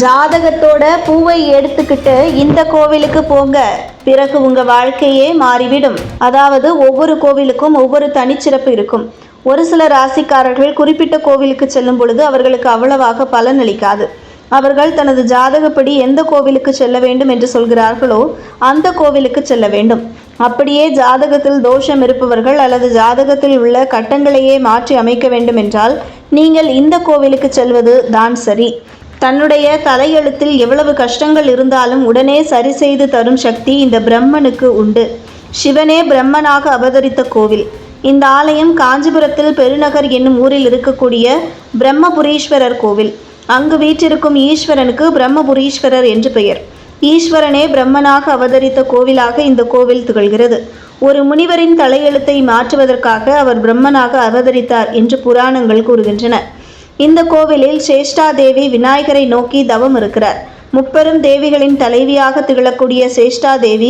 ஜாதகத்தோட பூவை எடுத்துக்கிட்டு இந்த கோவிலுக்கு போங்க, பிறகு உங்க வாழ்க்கையே மாறிவிடும். அதாவது ஒவ்வொரு கோவிலுக்கும் ஒவ்வொரு தனிச்சிறப்பு இருக்கும். ஒரு சில ராசிக்காரர்கள் குறிப்பிட்ட கோவிலுக்கு செல்லும் பொழுது அவர்களுக்கு அவ்வளவாக பலன் அளிக்காது. அவர்கள் தனது ஜாதகப்படி எந்த கோவிலுக்கு செல்ல வேண்டும் என்று சொல்கிறார்களோ அந்த கோவிலுக்கு செல்ல வேண்டும். அப்படியே ஜாதகத்தில் தோஷம் இருப்பவர்கள் அல்லது ஜாதகத்தில் உள்ள கட்டங்களையே மாற்றி அமைக்க வேண்டும் என்றால் நீங்கள் இந்த கோவிலுக்கு செல்வது தான் சரி. தன்னுடைய தலையெழுத்தில் எவ்வளவு கஷ்டங்கள் இருந்தாலும் உடனே சரி செய்து தரும் சக்தி இந்த பிரம்மனுக்கு உண்டு. சிவனே பிரம்மனாக அவதரித்த கோவில் இந்த ஆலயம் காஞ்சிபுரத்தில் பெருநகர் என்னும் ஊரில் இருக்கக்கூடிய பிரம்மபுரீஸ்வரர் கோவில். அங்கு வீற்றிருக்கும் ஈஸ்வரனுக்கு பிரம்மபுரீஸ்வரர் என்று பெயர். ஈஸ்வரனே பிரம்மனாக அவதரித்த கோவிலாக இந்த கோவில் திகழ்கிறது. ஒரு முனிவரின் தலையெழுத்தை மாற்றுவதற்காக அவர் பிரம்மனாக அவதரித்தார் என்று புராணங்கள் கூறுகின்றன. இந்த கோவிலில் சேஷ்டா தேவி விநாயகரை நோக்கி தவம் இருக்கிறார். முப்பெரும் தேவிகளின் தலைவியாக திகழக்கூடிய சேஷ்டா தேவி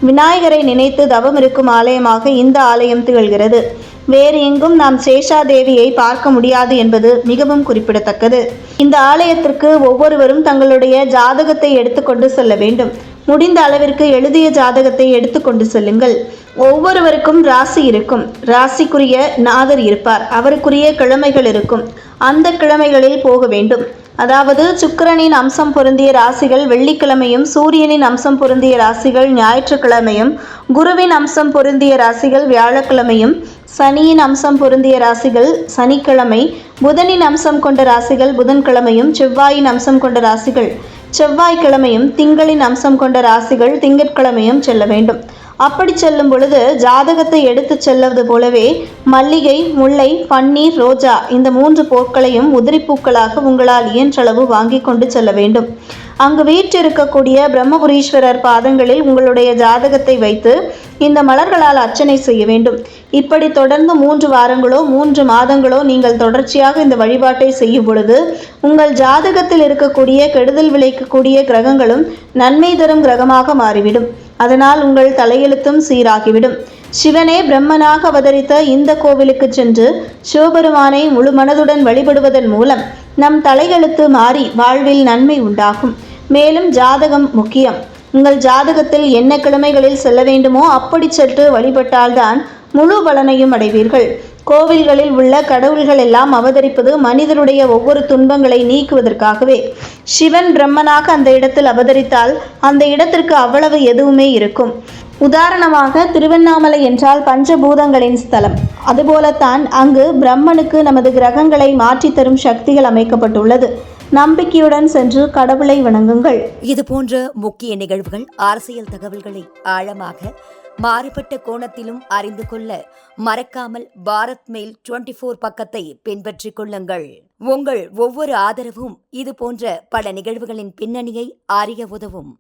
விநாயகரை நினைத்து தவம் இருக்கும் ஆலயமாக இந்த ஆலயம் திகழ்கிறது. வேறு எங்கும் நாம் சேஷா தேவியை பார்க்க முடியாது என்பது மிகவும் குறிப்பிடத்தக்கது. இந்த ஆலயத்திற்கு ஒவ்வொருவரும் தங்களுடைய ஜாதகத்தை எடுத்துக்கொண்டு செல்ல வேண்டும். முடிந்த அளவிற்கு எழுதிய ஜாதகத்தை எடுத்துக்கொண்டு செல்லுங்கள். ஒவ்வொருவருக்கும் ராசி இருக்கும். ராசிக்குரிய நாதர் இருப்பார். அவருக்குரிய கிழமைகள் இருக்கும். அந்த கிழமைகளில் போக வேண்டும். அதாவது சுக்கிரனின் அம்சம் பொருந்திய ராசிகள் வெள்ளிக்கிழமையும், சூரியனின் அம்சம் பொருந்திய ராசிகள் ஞாயிற்றுக்கிழமையும், குருவின் அம்சம் பொருந்திய ராசிகள் வியாழக்கிழமையும், சனியின் அம்சம் பொருந்திய ராசிகள் சனிக்கிழமை, புதனின் அம்சம் கொண்ட ராசிகள் புதன்கிழமையும், செவ்வாயின் அம்சம் கொண்ட ராசிகள் செவ்வாய்க்கிழமையும், திங்களின் அம்சம் கொண்ட ராசிகள் திங்கட்கிழமையும் செல்ல வேண்டும். அப்படி செல்லும் பொழுது ஜாதகத்தை எடுத்து செல்வது போலவே மல்லிகை, முல்லை, பன்னீர், ரோஜா இந்த 3 பூக்களையும் உதிரிப்பூக்களாக உங்களால் இயன்றளவு வாங்கி கொண்டு செல்ல வேண்டும். அங்கு வீற்றிருக்கக்கூடிய பிரம்மபுரீஸ்வரர் பாதங்களில் உங்களுடைய ஜாதகத்தை வைத்து இந்த மலர்களால் அர்ச்சனை செய்ய வேண்டும். இப்படி தொடர்ந்து 3 வாரங்களோ 3 மாதங்களோ நீங்கள் தொடர்ச்சியாக இந்த வழிபாட்டை செய்யும் பொழுது உங்கள் ஜாதகத்தில் இருக்கக்கூடிய கெடுதல் விளைக்கக்கூடிய கிரகங்களும் நன்மை தரும் கிரகமாக மாறிவிடும். அதனால் உங்கள் தலையெழுத்தும் சீராகிவிடும். சிவனே பிரம்மனாக அவதரித்த இந்த கோவிலுக்கு சென்று சிவபெருமானை முழு மனதுடன் வழிபடுவதன் மூலம் நம் தலையெழுத்து மாறி வாழ்வில் நன்மை உண்டாகும். மேலும் ஜாதகம் முக்கியம். உங்கள் ஜாதகத்தில் என்ன கிழமைகளில் செல்ல வேண்டுமோ அப்படி சென்று வழிபட்டால்தான் முழு பலனையும் அடைவீர்கள். கோவில்களில் உள்ள கடவுள்கள் எல்லாம் அவதரிப்பது மனிதனுடைய ஒவ்வொரு துன்பங்களை நீக்குவதற்காகவே. சிவன் பிரம்மனாக அந்த இடத்தில் அவதரித்தால் அந்த இடத்திற்கு அவ்வளவு எதுவுமே இருக்கும். உதாரணமாக திருவண்ணாமலை என்றால் பஞ்சபூதங்களின் ஸ்தலம். அதுபோலத்தான் அங்கு பிரம்மனுக்கு நமது கிரகங்களை மாற்றித்தரும் சக்திகள் அமைக்கப்பட்டுள்ளது. நம்பிக்கையுடன் சென்று கடவுளை வணங்குங்கள். இது போன்ற முக்கிய நிகழ்வுகள், அரசியல் தகவல்களை ஆழமாக மாறுபட்ட கோணத்திலும் அறிந்து கொள்ள மறக்காமல் பாரத் மெயில் 24 பக்கத்தை பின்பற்றிக் கொள்ளுங்கள். உங்கள் ஒவ்வொரு ஆதரவும் இது போன்ற பல நிகழ்வுகளின் பின்னணியை அறிய உதவும்.